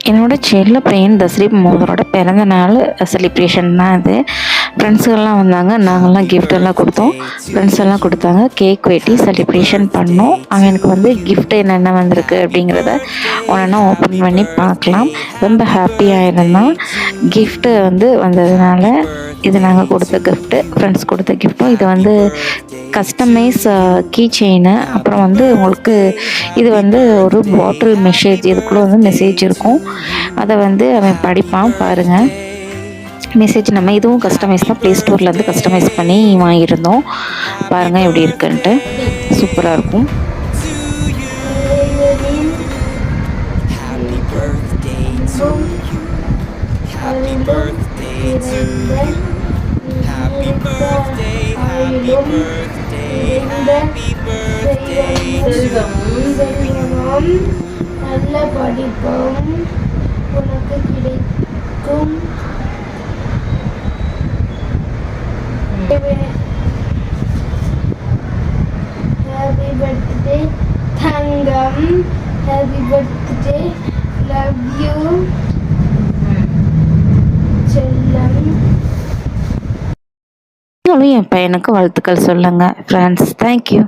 என்னோடய செல்ல பையன் தஸ்ரீப் மோதரோட பிறந்த நாள் செலிப்ரேஷன் தான் இது. ஃப்ரெண்ட்ஸுகள்லாம் வந்தாங்க, நாங்கள்லாம் கிஃப்டெல்லாம் கொடுத்தோம். ஃப்ரெண்ட்ஸ் எல்லாம் கொடுத்தாங்க. கேக் வெட்டி செலிப்ரேஷன் பண்ணோம். அவனுக்கு வந்து கிஃப்ட் என்னென்ன வந்திருக்கு அப்படிங்கிறத ஒன்றா ஓப்பன் பண்ணி பார்க்கலாம். ரொம்ப ஹாப்பியாக இருந்தான். கிஃப்ட்டு வந்து வந்ததுனால இது நாங்கள் கொடுத்த கிஃப்ட்டு, ஃப்ரெண்ட்ஸ் கொடுத்த கிஃப்ட்டும். இது வந்து கஸ்டமைஸ் கீ செயினு. அப்புறம் வந்து உங்களுக்கு இது வந்து ஒரு பாட்டில் மெசேஜ், இதுக்குள்ளே வந்து மெசேஜ் இருக்கும். அதை வந்து அவன் படிப்பான் பாருங்கள். மெசேஜ் நம்ம இதுவும் கஸ்டமைஸ் தான், ப்ளே ஸ்டோர்லேருந்து கஸ்டமைஸ் பண்ணி வாங்கியிருந்தோம். பாருங்கள் எப்படி இருக்குன்ட்டு, சூப்பராக இருக்கும். நல்ல படிப்பும் உனக்கு கிடைக்கும். Happy birthday Thangam, happy birthday, love you செல்லம். நீங்களும் என் பையனுக்கு வாழ்த்துக்கள் சொல்லுங்கள் ஃப்ரெண்ட்ஸ். தேங்க்யூ.